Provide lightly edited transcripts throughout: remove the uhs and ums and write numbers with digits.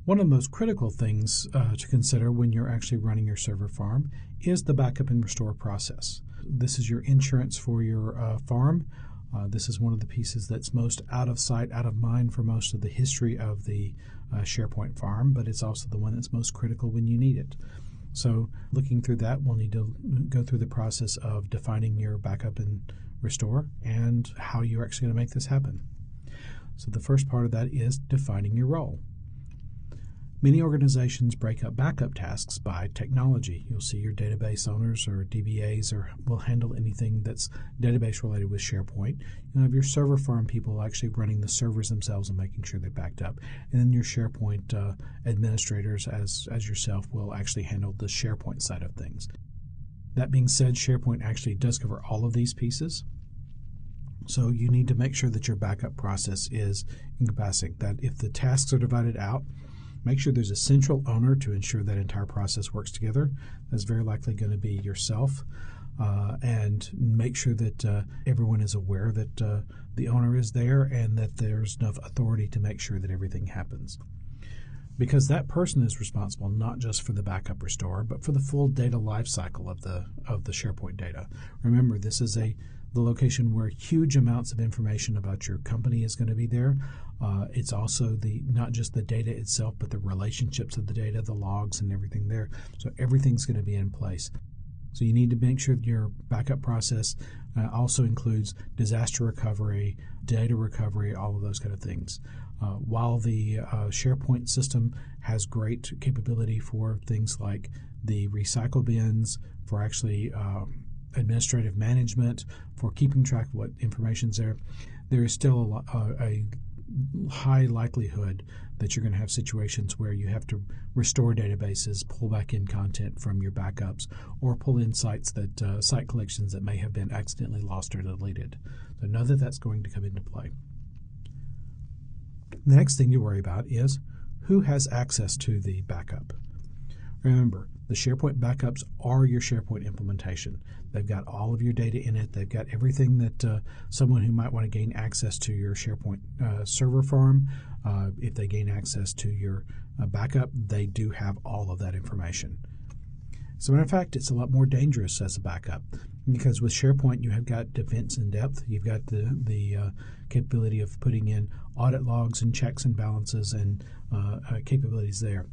One of the most critical things to consider when you're actually running your server farm is the backup and restore process. This is your insurance for your farm. This is one of the pieces that's most out of sight, out of mind for most of the history of the SharePoint farm, but it's also the one that's most critical when you need it. So looking through that, we'll need to go through the process of defining your backup and restore and how you're actually going to make this happen. So the first part of that is defining your role. Many organizations break up backup tasks by technology. You'll see your database owners or DBAs will handle anything that's database related with SharePoint. You'll have your server farm people actually running the servers themselves and making sure they're backed up. And then your SharePoint administrators, as yourself, will actually handle the SharePoint side of things. That being said, SharePoint actually does cover all of these pieces. So you need to make sure that your backup process is encompassing, that if the tasks are divided out, make sure there's a central owner to ensure that entire process works together. That's very likely going to be yourself. And make sure that everyone is aware that the owner is there and that there's enough authority to make sure that everything happens. Because that person is responsible not just for the backup restore, but for the full data lifecycle of the SharePoint data. Remember, this is the location where huge amounts of information about your company is going to be there. It's also not just the data itself, but the relationships of the data, the logs and everything there. So everything's going to be in place. So you need to make sure that your backup process also includes disaster recovery, data recovery, all of those kind of things. While the SharePoint system has great capability for things like the recycle bins, for actually administrative management, for keeping track of what information's there, there is still a high likelihood that you're going to have situations where you have to restore databases, pull back in content from your backups, or pull in site collections that may have been accidentally lost or deleted. So know that that's going to come into play. The next thing you worry about is who has access to the backup. Remember, the SharePoint backups are your SharePoint implementation. They've got all of your data in it. They've got everything that someone who might want to gain access to your SharePoint server farm, if they gain access to your backup, they do have all of that information. As a matter of fact, it's a lot more dangerous as a backup because with SharePoint you have got defense in depth. You've got the capability of putting in audit logs and checks and balances and capabilities there.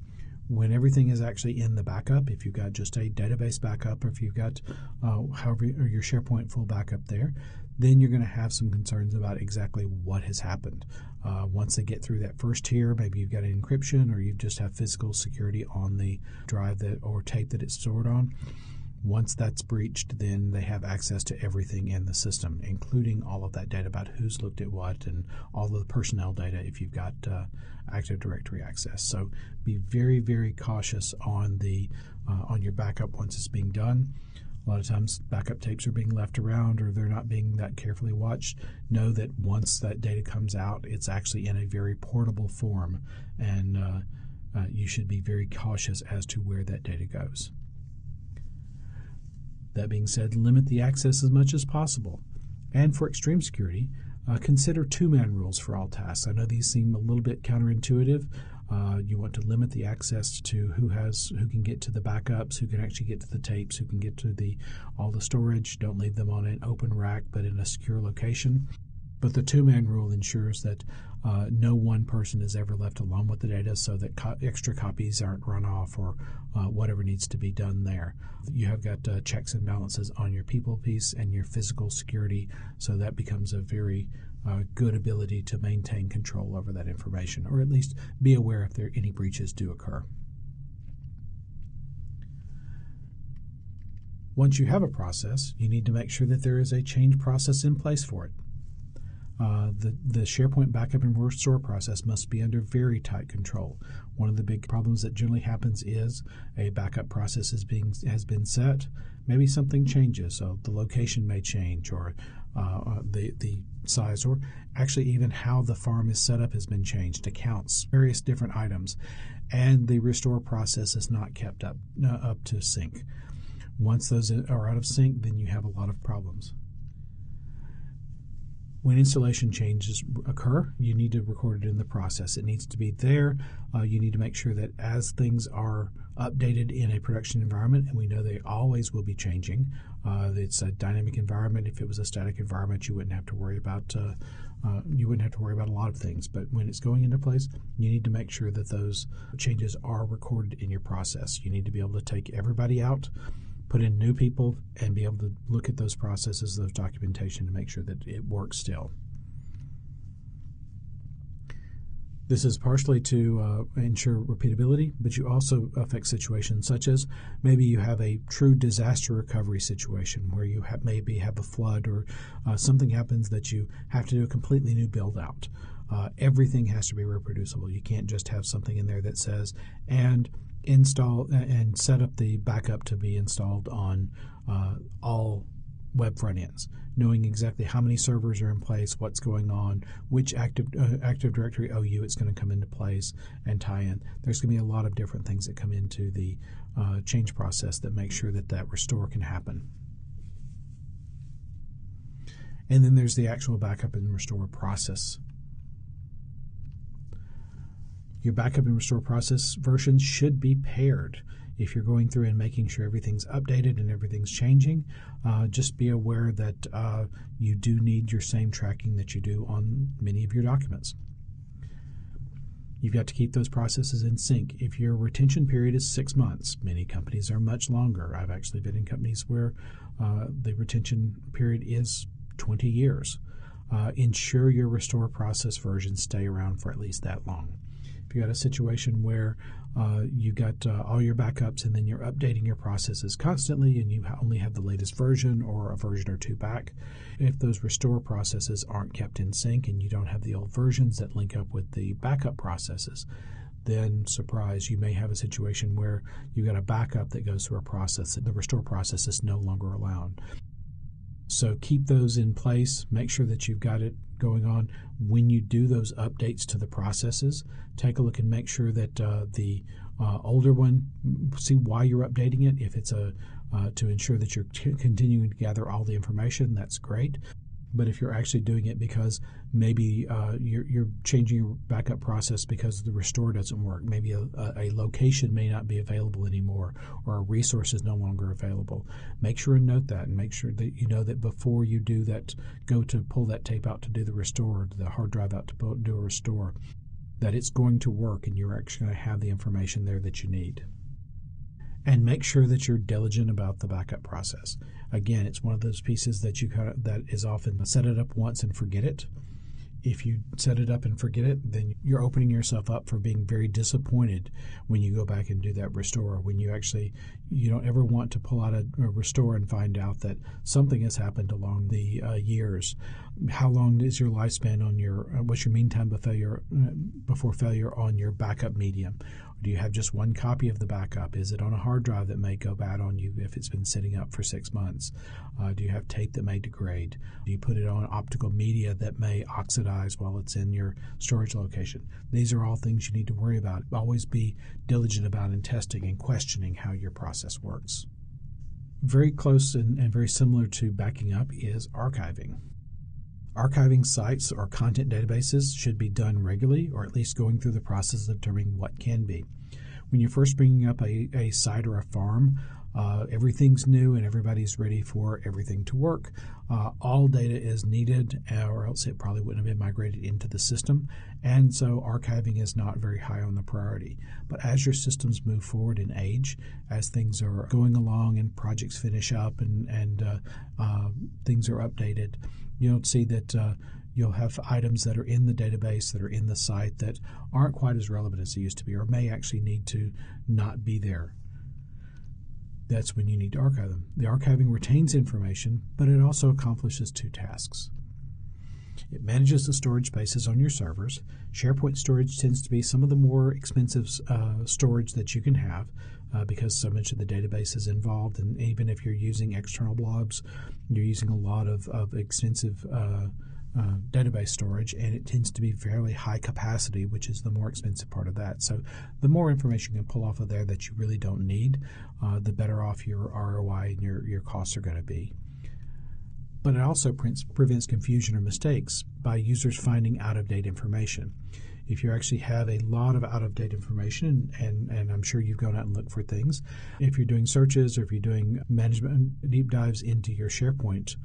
When everything is actually in the backup, if you've got just a database backup or if you've got your SharePoint full backup there, then you're going to have some concerns about exactly what has happened. Once they get through that first tier, maybe you've got an encryption or you just have physical security on the drive or tape that it's stored on. Once that's breached, then they have access to everything in the system, including all of that data about who's looked at what and all of the personnel data if you've got Active Directory access. So be very, very cautious on your backup once it's being done. A lot of times backup tapes are being left around or they're not being that carefully watched. Know that once that data comes out, it's actually in a very portable form, and you should be very cautious as to where that data goes. That being said, limit the access as much as possible. And for extreme security, consider two-man rules for all tasks. I know these seem a little bit counterintuitive. You want to limit the access to who can get to the backups, who can actually get to the tapes, who can get to all the storage. Don't leave them on an open rack, but in a secure location. But the two-man rule ensures that no one person is ever left alone with the data so that extra copies aren't run off or whatever needs to be done there. You have got checks and balances on your people piece and your physical security, so that becomes a very good ability to maintain control over that information, or at least be aware if any breaches do occur. Once you have a process, you need to make sure that there is a change process in place for it. The SharePoint backup and restore process must be under very tight control. One of the big problems that generally happens is a backup process has been set. Maybe something changes, so the location may change, or the size, or actually even how the farm is set up has been changed, accounts, various different items, and the restore process is not kept up to sync. Once those are out of sync, then you have a lot of problems. When installation changes occur, you need to record it in the process. It needs to be there. You need to make sure that as things are updated in a production environment, and we know they always will be changing. It's a dynamic environment. If it was a static environment, you wouldn't have to worry about a lot of things. But when it's going into place, you need to make sure that those changes are recorded in your process. You need to be able to take everybody out, put in new people, and be able to look at those processes, those documentation, to make sure that it works still. This is partially to ensure repeatability, but you also affect situations such as maybe you have a true disaster recovery situation where you maybe have a flood or something happens that you have to do a completely new build out. Everything has to be reproducible. You can't just have something in there that says, and install and set up the backup to be installed on all web front ends, knowing exactly how many servers are in place, what's going on, which Active Directory OU it's going to come into place and tie in. There's going to be a lot of different things that come into the change process that make sure that that restore can happen. And then there's the actual backup and restore process. Your backup and restore process versions should be paired. If you're going through and making sure everything's updated and everything's changing, just be aware that you do need your same tracking that you do on many of your documents. You've got to keep those processes in sync. If your retention period is 6 months, many companies are much longer. I've actually been in companies where the retention period is 20 years. Ensure your restore process versions stay around for at least that long. If you got a situation where you got all your backups and then you're updating your processes constantly and you only have the latest version or a version or two back, if those restore processes aren't kept in sync and you don't have the old versions that link up with the backup processes, then surprise, you may have a situation where you got a backup that goes through a process that the restore process is no longer allowed. So keep those in place. Make sure that you've got it going on. When you do those updates to the processes, take a look and make sure that the older one, see why you're updating it. If it's to ensure that you're continuing to gather all the information, that's great. But if you're actually doing it because maybe you're changing your backup process because the restore doesn't work, maybe a location may not be available anymore or a resource is no longer available, make sure and note that and make sure that you know that before you do that, go to pull that tape out to do the restore, the hard drive out to do a restore, that it's going to work and you're actually going to have the information there that you need. And make sure that you're diligent about the backup process. Again, it's one of those pieces that that is often set it up once and forget it. If you set it up and forget it, then you're opening yourself up for being very disappointed when you go back and do that restore. When you don't ever want to pull out a restore and find out that something has happened along the years. How long is your lifespan on what's your mean time before failure on your backup medium? Do you have just one copy of the backup? Is it on a hard drive that may go bad on you if it's been sitting up for 6 months? Do you have tape that may degrade? Do you put it on optical media that may oxidize while it's in your storage location? These are all things you need to worry about. Always be diligent about in testing and questioning how your process works. Very close and very similar to backing up is archiving. Archiving sites or content databases should be done regularly, or at least going through the process of determining what can be. When you're first bringing up a site or a farm, everything's new and everybody's ready for everything to work. All data is needed, or else it probably wouldn't have been migrated into the system, and so archiving is not very high on the priority. But as your systems move forward in age, as things are going along and projects finish up and things are updated, you'll see that you'll have items that are in the database, that are in the site, that aren't quite as relevant as they used to be, or may actually need to not be there. That's when you need to archive them. The archiving retains information, but it also accomplishes two tasks. It manages the storage spaces on your servers. SharePoint storage tends to be some of the more expensive storage that you can have because so much of the database is involved, and even if you're using external blobs, you're using a lot of expensive database storage, and it tends to be fairly high capacity, which is the more expensive part of that. So the more information you can pull off of there that you really don't need, the better off your ROI and your costs are going to be. but it also prevents confusion or mistakes by users finding out-of-date information. If you actually have a lot of out-of-date information, and I'm sure you've gone out and looked for things, if you're doing searches or if you're doing management deep dives into your SharePoint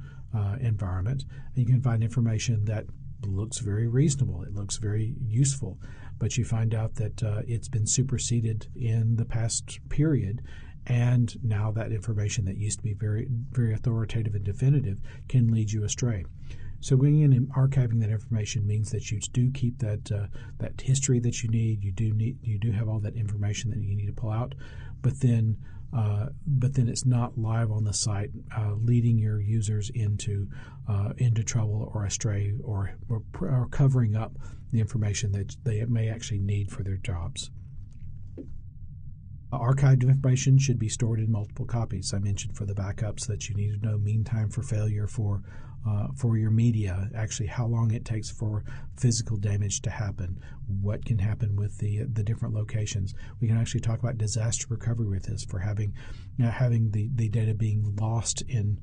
environment, you can find information that looks very reasonable, it looks very useful, but you find out that it's been superseded in the past period, and now that information that used to be very, very authoritative and definitive can lead you astray. So going in and archiving that information means that you do keep that history that you need. You do have all that information that you need to pull out, but then it's not live on the site, leading your users into trouble or astray, or covering up the information that they may actually need for their jobs. Archived information should be stored in multiple copies. I mentioned for the backups that you need to know mean time for failure for your media, actually how long it takes for physical damage to happen, what can happen with the different locations. We can actually talk about disaster recovery with this, for having the data being lost in,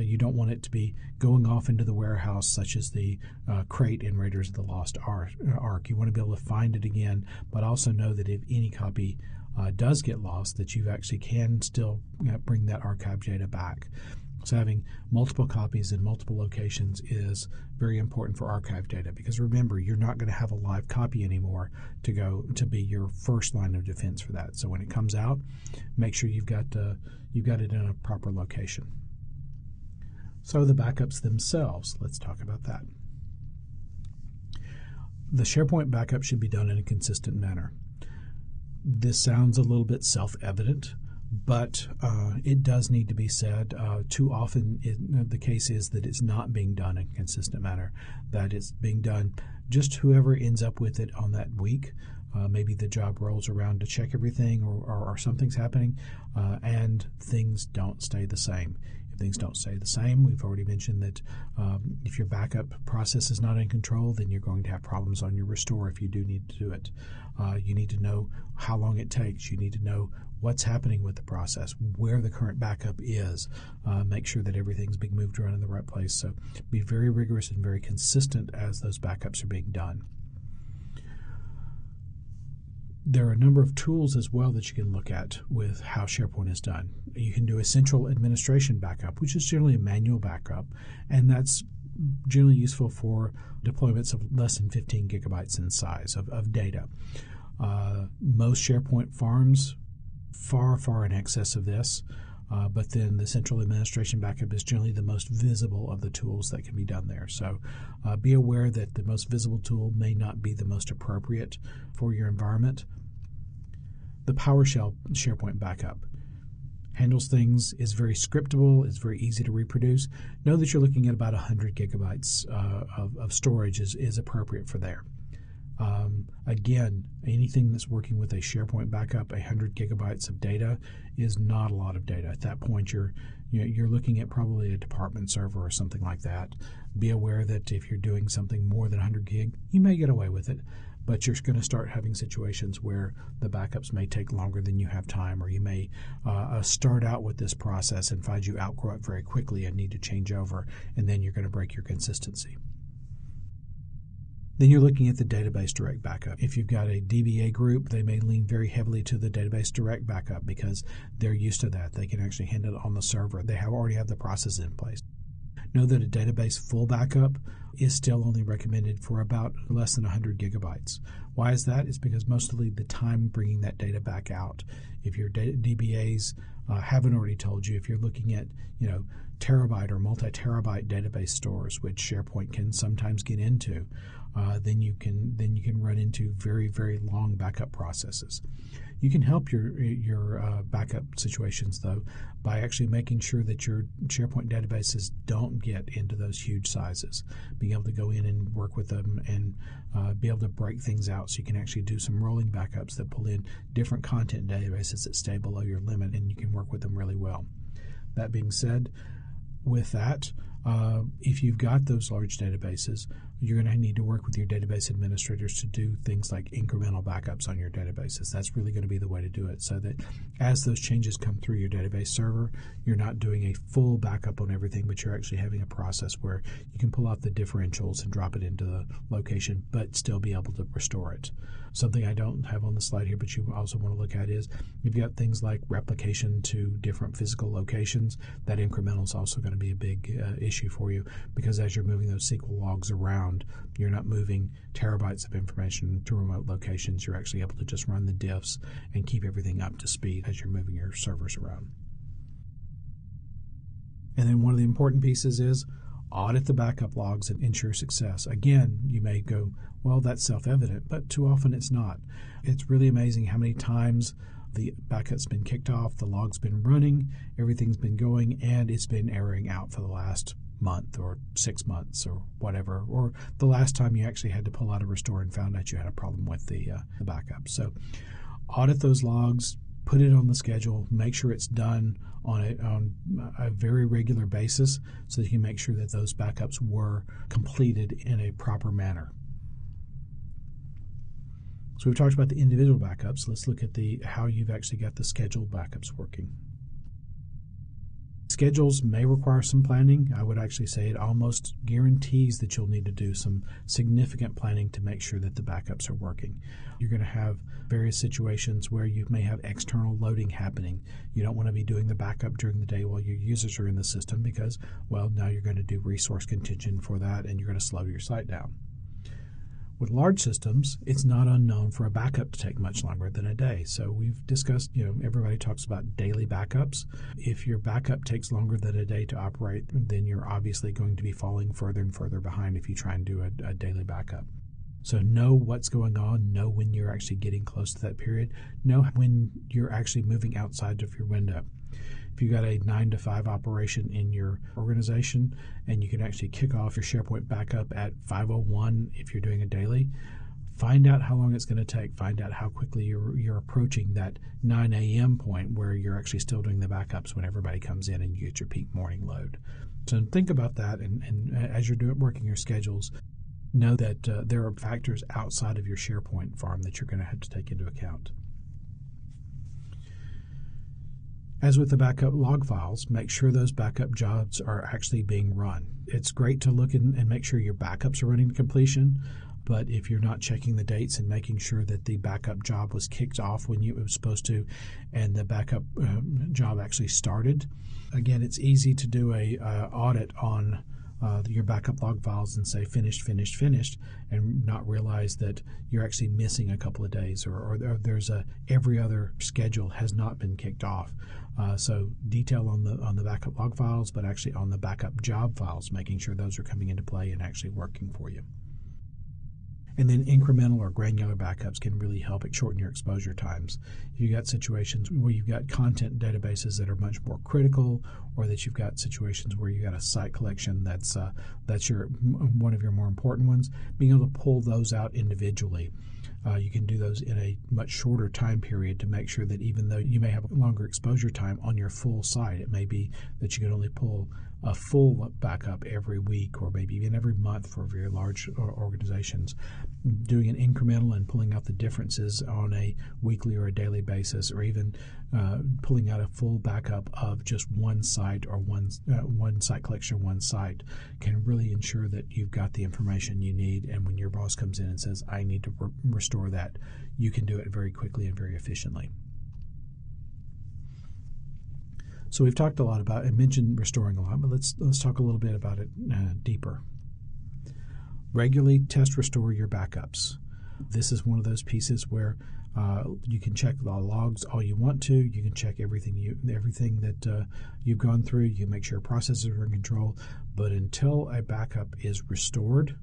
you don't want it to be going off into the warehouse, such as the crate in Raiders of the Lost Ark. You want to be able to find it again, but also know that if any copy does get lost, that you actually can still bring that archived data back. So having multiple copies in multiple locations is very important for archive data, because remember, you're not going to have a live copy anymore to be your first line of defense for that. So when it comes out, make sure you've got it in a proper location. So the backups themselves, let's talk about that. The SharePoint backup should be done in a consistent manner. This sounds a little bit self-evident, but it does need to be said. Too often the case is that it's not being done in a consistent manner, that it's being done just whoever ends up with it on that week. Maybe the job rolls around to check everything, or something's happening, and things don't stay the same. If things don't stay the same, we've already mentioned that if your backup process is not in control, then you're going to have problems on your restore if you do need to do it. You need to know how long it takes. You need to know what's happening with the process, where the current backup is. Make sure that everything's being moved around in the right place. So be very rigorous and very consistent as those backups are being done. There are a number of tools as well that you can look at with how SharePoint is done. You can do a central administration backup, which is generally a manual backup, and that's generally useful for deployments of less than 15 gigabytes in size of data. Most SharePoint farms far in excess of this, but then the central administration backup is generally the most visible of the tools that can be done there. So be aware that the most visible tool may not be the most appropriate for your environment. The PowerShell SharePoint backup handles things, is very scriptable, it's very easy to reproduce. Know that you're looking at about 100 gigabytes of storage is appropriate for there. Again, anything that's working with a SharePoint backup, 100 gigabytes of data is not a lot of data. At that point, you're looking at probably a department server or something like that. Be aware that if you're doing something more than 100 gig, you may get away with it, but you're going to start having situations where the backups may take longer than you have time, or you may start out with this process and find you outgrow it very quickly and need to change over, and then you're going to break your consistency. Then you're looking at the database direct backup. If you've got a DBA group, they may lean very heavily to the database direct backup because they're used to that. They can actually handle it on the server. They already have the process in place. Know that a database full backup is still only recommended for about less than 100 gigabytes. Why is that? It's because mostly the time bringing that data back out. If your DBAs haven't already told you, if you're looking at terabyte or multi-terabyte database stores, which SharePoint can sometimes get into, then you can run into very long backup processes. You can help your backup situations though by actually making sure that your SharePoint databases don't get into those huge sizes. Being able to go in and work with them and be able to break things out, so you can actually do some rolling backups that pull in different content databases that stay below your limit, and you can work with them really well. That being said, with that, If you've got those large databases, you're going to need to work with your database administrators to do things like incremental backups on your databases. That's really going to be the way to do it, so that as those changes come through your database server, you're not doing a full backup on everything, but you're actually having a process where you can pull out the differentials and drop it into the location, but still be able to restore it. Something I don't have on the slide here, but you also want to look at is you've got things like replication to different physical locations. That incremental is also going to be a big issue for you, because as you're moving those SQL logs around, you're not moving terabytes of information to remote locations. You're actually able to just run the diffs and keep everything up to speed as you're moving your servers around. And then one of the important pieces is audit the backup logs and ensure success. Again, you may go, well, that's self-evident, but too often it's not. It's really amazing how many times the backup's been kicked off, the log's been running, everything's been going, and it's been erroring out for the last month or 6 months or whatever, or the last time you actually had to pull out a restore and found out you had a problem with the backup. So audit those logs, put it on the schedule, make sure it's done on a very regular basis so that you can make sure that those backups were completed in a proper manner. So we've talked about the individual backups. Let's look at how you've actually got the scheduled backups working. Schedules may require some planning. I would actually say it almost guarantees that you'll need to do some significant planning to make sure that the backups are working. You're going to have various situations where you may have external loading happening. You don't want to be doing the backup during the day while your users are in the system because, well, now you're going to do resource contingent for that and you're going to slow your site down. With large systems, it's not unknown for a backup to take much longer than a day. So we've discussed, everybody talks about daily backups. If your backup takes longer than a day to operate, then you're obviously going to be falling further and further behind if you try and do a daily backup. So know what's going on, know when you're actually getting close to that period, know when you're actually moving outside of your window. If you've got a 9 to 5 operation in your organization and you can actually kick off your SharePoint backup at 5:01 if you're doing a daily, find out how long it's going to take. Find out how quickly you're approaching that 9 a.m. point where you're actually still doing the backups when everybody comes in and you get your peak morning load. So think about that, and as you're working your schedules, know that there are factors outside of your SharePoint farm that you're going to have to take into account. As with the backup log files, make sure those backup jobs are actually being run. It's great to look and make sure your backups are running to completion, but if you're not checking the dates and making sure that the backup job was kicked off when it was supposed to and the backup job actually started, again, it's easy to do a audit on your backup log files and say finished, finished, finished, and not realize that you're actually missing a couple of days or there's every other schedule has not been kicked off. So detail on the backup log files, but actually on the backup job files, making sure those are coming into play and actually working for you. And then incremental or granular backups can really help shorten your exposure times. If you've got situations where you've got content databases that are much more critical, or that you've got situations where you've got a site collection that's one of your more important ones, being able to pull those out individually. You can do those in a much shorter time period to make sure that even though you may have a longer exposure time on your full site, it may be that you can only pull a full backup every week or maybe even every month for very large organizations. Doing an incremental and pulling out the differences on a weekly or a daily basis, or even pulling out a full backup of just one site or one site collection, one site, can really ensure that you've got the information you need, and when your boss comes in and says, I need to restore that, you can do it very quickly and very efficiently. So we've talked a lot about, I mentioned restoring a lot, but let's talk a little bit about it deeper. Regularly test restore your backups. This is one of those pieces where you can check the logs all you want to. You can check everything that you've gone through. You can make sure processes are in control. But until a backup is restored,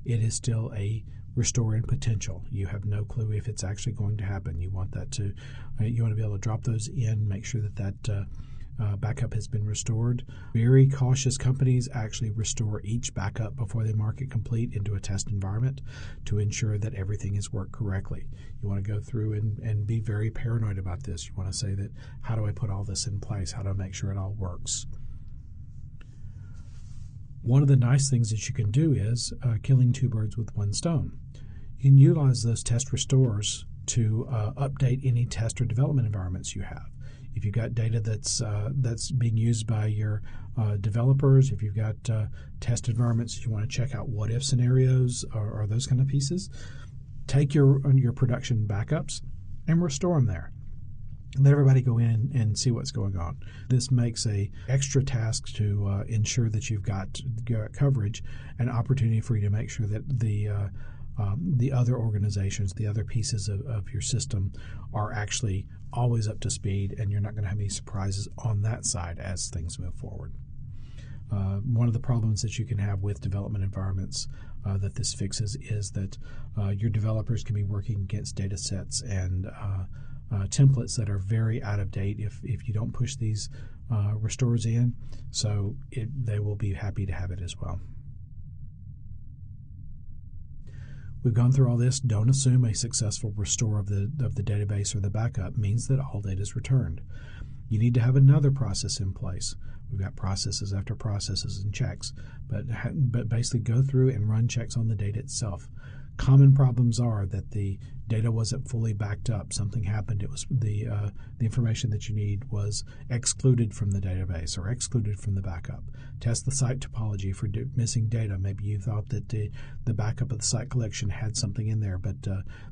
it is still a restore in potential. You have no clue if it's actually going to happen. You want that to, you want to be able to drop those in, make sure that backup has been restored. Very cautious companies actually restore each backup before they mark it complete into a test environment to ensure that everything has worked correctly. You want to go through and be very paranoid about this. You want to say that, how do I put all this in place? How do I make sure it all works? One of the nice things that you can do is killing two birds with one stone. You can utilize those test restores to update any test or development environments you have. If you've got data that's being used by your developers, if you've got test environments that you want to check out what-if scenarios or those kind of pieces, take your production backups and restore them there. Let everybody go in and see what's going on. This makes a extra task to ensure that you've got coverage and opportunity for you to make sure that the other organizations, the other pieces of your system are actually always up to speed, and you're not going to have any surprises on that side as things move forward. One of the problems that you can have with development environments that this fixes is that your developers can be working against data sets and templates that are very out of date if you don't push these restores in, so they will be happy to have it as well. We've gone through all this. Don't assume a successful restore of the database or the backup means that all data is returned. You need to have another process in place. We've got processes after processes and checks, but basically go through and run checks on the data itself. Common problems are that the data wasn't fully backed up. Something happened. It was the information that you need was excluded from the database or excluded from the backup. Test the site topology for missing data. Maybe you thought that the backup of the site collection had something in there, but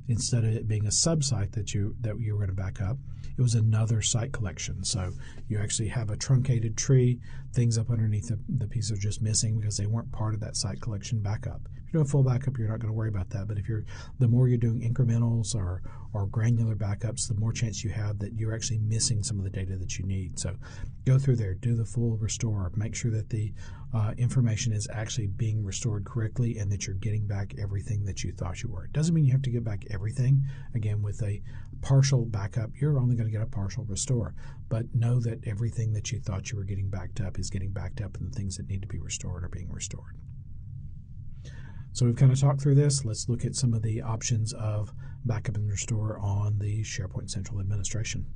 instead of it being a sub-site that you were going to back up, it was another site collection. So you actually have a truncated tree. Things up underneath the piece are just missing because they weren't part of that site collection backup. If you're doing full backup, you're not going to worry about that. But the more you're doing incrementals or granular backups, the more chance you have that you're actually missing some of the data that you need. So go through there, do the full restore, make sure that the information is actually being restored correctly and that you're getting back everything that you thought you were. It doesn't mean you have to get back everything. Again, with a partial backup, you're only going to get a partial restore. But know that everything that you thought you were getting backed up is getting backed up, and the things that need to be restored are being restored. So we've kind of talked through this. Let's look at some of the options of backup and restore on the SharePoint Central Administration.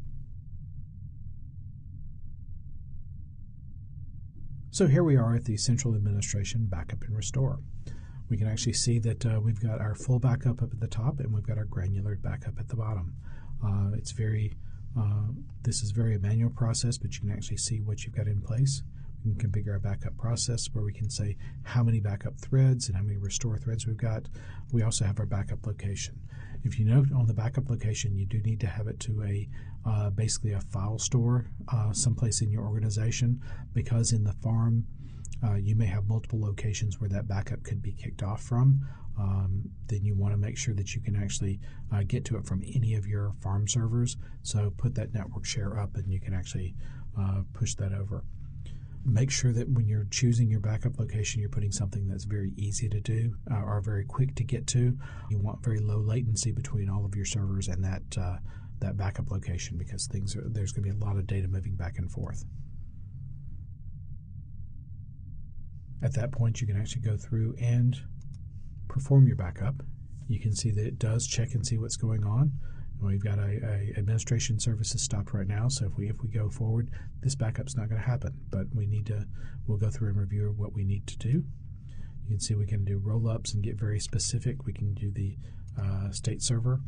So here we are at the Central Administration Backup and Restore. We can actually see that we've got our full backup up at the top and we've got our granular backup at the bottom. This is very a manual process, but you can actually see what you've got in place. We can configure our backup process where we can say how many backup threads and how many restore threads we've got. We also have our backup location. If you note on the backup location, you do need to have it to basically a file store someplace in your organization, because in the farm you may have multiple locations where that backup could be kicked off from. Then you want to make sure that you can actually get to it from any of your farm servers. So put that network share up and you can actually push that over. Make sure that when you're choosing your backup location, you're putting something that's very easy to do or very quick to get to. You want very low latency between all of your servers and that backup location, because there's going to be a lot of data moving back and forth. At that point, you can actually go through and perform your backup. You can see that it does check and see what's going on. We've got a administration services stopped right now, so if we go forward, this backup's not going to happen. But we'll go through and review what we need to do. You can see we can do roll-ups and get very specific. We can do the state server.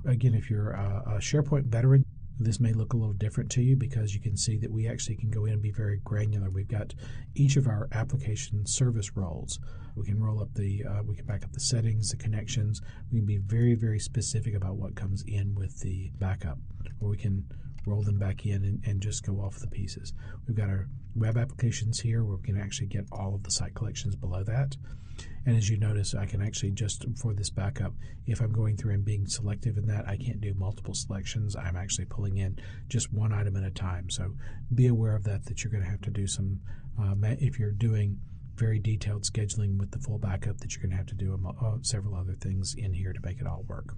Again, if you're a SharePoint veteran, this may look a little different to you, because you can see that we actually can go in and be very granular. We've got each of our application service roles. We can roll up we can back up the settings, the connections. We can be very, very specific about what comes in with the backup, or we can roll them back in and just go off the pieces. We've got our web applications here where we can actually get all of the site collections below that. And as you notice, I can actually just, for this backup, if I'm going through and being selective in that, I can't do multiple selections. I'm actually pulling in just one item at a time. So be aware of that you're going to have to do some, if you're doing very detailed scheduling with the full backup, that you're going to have to do several other things in here to make it all work.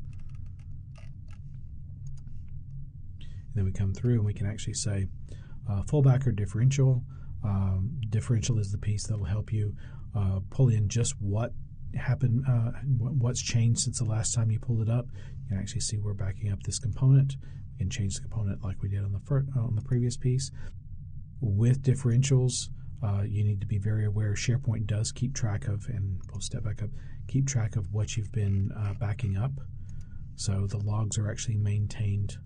And then we come through and we can actually say fullback or differential. Differential is the piece that will help you pull in just what happened, what's changed since the last time you pulled it up. You can actually see we're backing up this component. We can change the component like we did on the previous piece. With differentials, You need to be very aware. SharePoint does keep track of, and we'll step back up, keep track of what you've been backing up. So the logs are actually maintained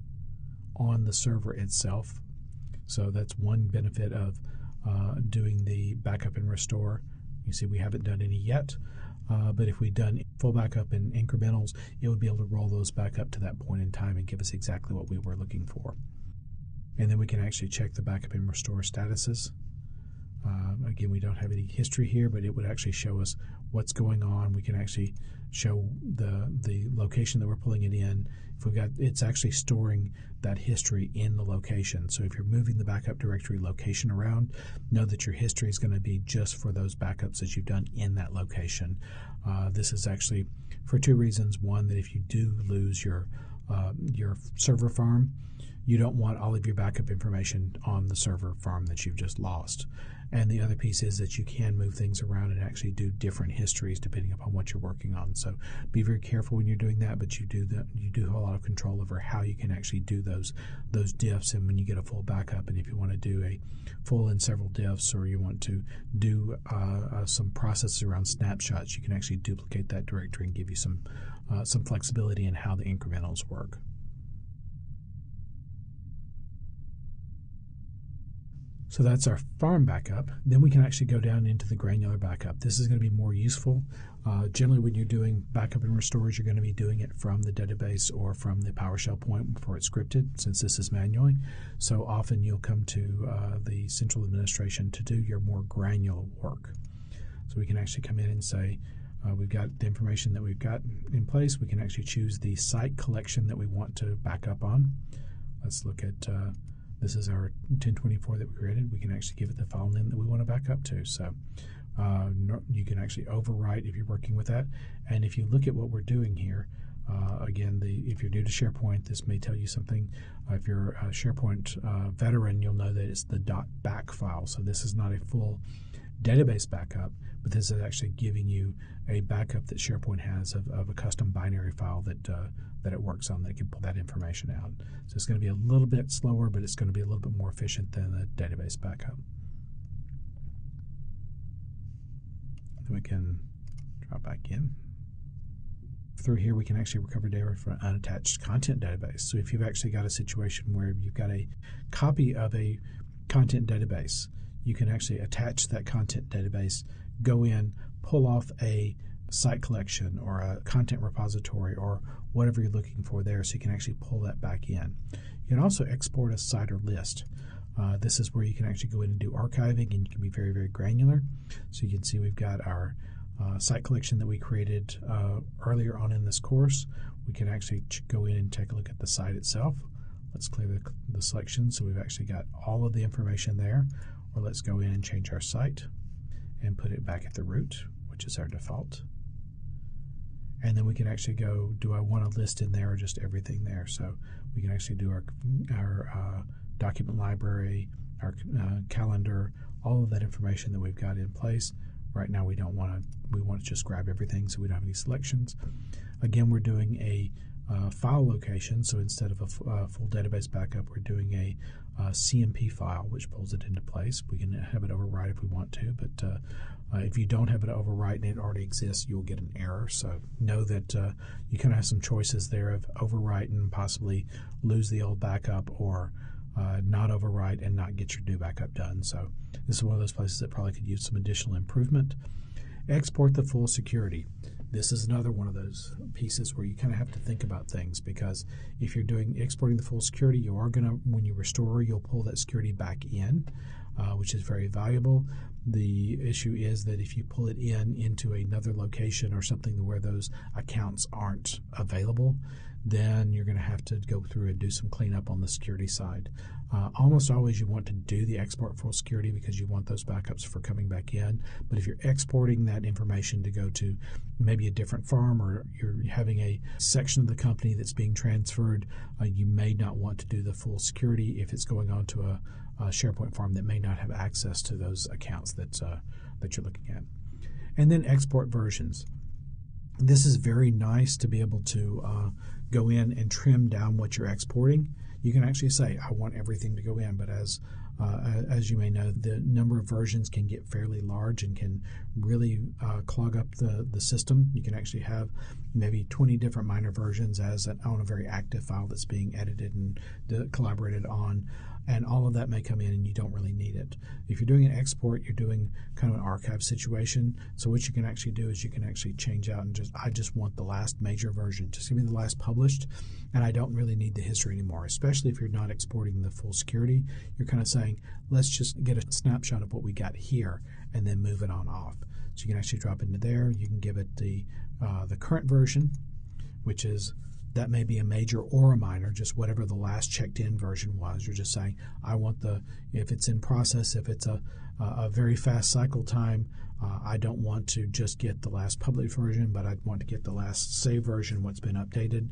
on the server itself. So that's one benefit of doing the backup and restore. You see we haven't done any yet, but if we'd done full backup in incrementals, it would be able to roll those back up to that point in time and give us exactly what we were looking for. And then we can actually check the backup and restore statuses. Again, we don't have any history here, but it would actually show us what's going on. We can actually show the location that we're pulling it in. If we've got, it's actually storing that history in the location. So if you're moving the backup directory location around, know that your history is going to be just for those backups that you've done in that location. This is actually for two reasons. One, that if you do lose your server farm, you don't want all of your backup information on the server farm that you've just lost. And the other piece is that you can move things around and actually do different histories depending upon what you're working on. So be very careful when you're doing that, but you do have a lot of control over how you can actually do those diffs. And when you get a full backup, and if you want to do a full and several diffs, or you want to do some processes around snapshots, you can actually duplicate that directory and give you some flexibility in how the incrementals work. So that's our farm backup. Then we can actually go down into the granular backup. This is going to be more useful. Generally, when you're doing backup and restores, you're going to be doing it from the database or from the PowerShell point before it's scripted, since this is manually. So often you'll come to the central administration to do your more granular work. So we can actually come in and say, we've got the information that we've got in place. We can actually choose the site collection that we want to back up on. Let's look at this is our 1024 that we created. We can actually give it the file name that we want to back up to. So you can actually overwrite if you're working with that. And if you look at what we're doing here, again, if you're new to SharePoint, this may tell you something. If you're a SharePoint veteran, you'll know that it's the .back file. So this is not a full database backup, but this is actually giving you a backup that SharePoint has of a custom binary file that it works on, that can pull that information out. So it's going to be a little bit slower, but it's going to be a little bit more efficient than a database backup. Then we can drop back in. Through here, we can actually recover data from an unattached content database. So if you've actually got a situation where you've got a copy of a content database, you can actually attach that content database, go in, pull off a site collection or a content repository or whatever you're looking for there, so you can actually pull that back in. You can also export a site or list. This is where you can actually go in and do archiving, and you can be very, very granular. So you can see we've got our site collection that we created earlier on in this course. We can actually go in and take a look at the site itself. Let's clear the selection, so we've actually got all of the information there. Or let's go in and change our site and put it back at the root, which is our default. And then we can actually go, do I want a list in there or just everything there? So we can actually do our document library, our calendar, all of that information that we've got in place. Right now we want to just grab everything so we don't have any selections. Again, we're doing a file location, so instead of a full database backup, we're doing a CMP file, which pulls it into place. We can have it overwrite if we want to, but if you don't have it overwrite and it already exists, you'll get an error. So know that you kind of have some choices there of overwrite and possibly lose the old backup, or not overwrite and not get your new backup done. So this is one of those places that probably could use some additional improvement. Export the full security. This is another one of those pieces where you kind of have to think about things, because if you're exporting the full security, you are going to, when you restore, you'll pull that security back in, which is very valuable. The issue is that if you pull it into another location or something where those accounts aren't available, then you're going to have to go through and do some cleanup on the security side. Almost always you want to do the export full security because you want those backups for coming back in. But if you're exporting that information to go to maybe a different farm, or you're having a section of the company that's being transferred, you may not want to do the full security if it's going on to a SharePoint farm that may not have access to those accounts that you're looking at. And then export versions. This is very nice to be able to go in and trim down what you're exporting. You can actually say, I want everything to go in, but as As you may know, the number of versions can get fairly large and can really clog up the system. You can actually have maybe 20 different minor versions on a very active file that's being edited and collaborated on, and all of that may come in and you don't really need it. If you're doing an export, you're doing kind of an archive situation. So what you can actually do is you can actually change out and I just want the last major version. Just give me the last published, and I don't really need the history anymore, especially if you're not exporting the full security. You're kind of saying, let's just get a snapshot of what we got here and then move it on off. So you can actually drop into there. You can give it the current version, which is, that may be a major or a minor, just whatever the last checked in version was. You're just saying, I want if it's in process, if it's a very fast cycle time, I don't want to just get the last published version, but I'd want to get the last save version, what's been updated.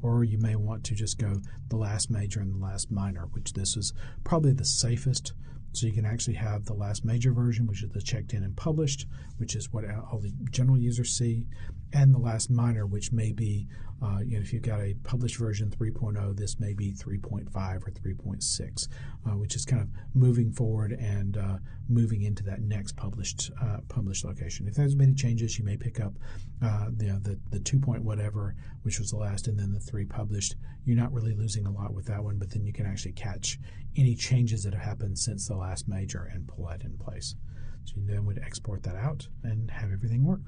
Or you may want to just go the last major and the last minor, which this is probably the safest. So you can actually have the last major version, which is the checked in and published, which is what all the general users see, and the last minor, which may be, if you've got a published version 3.0, this may be 3.5 or 3.6, which is kind of moving forward and moving into that next published location. If there's many changes, you may pick up the 2 point whatever, which was the last, and then the 3 published. You're not really losing a lot with that one, but then you can actually catch any changes that have happened since the last major and pull that in place. So you then would export that out and have everything work.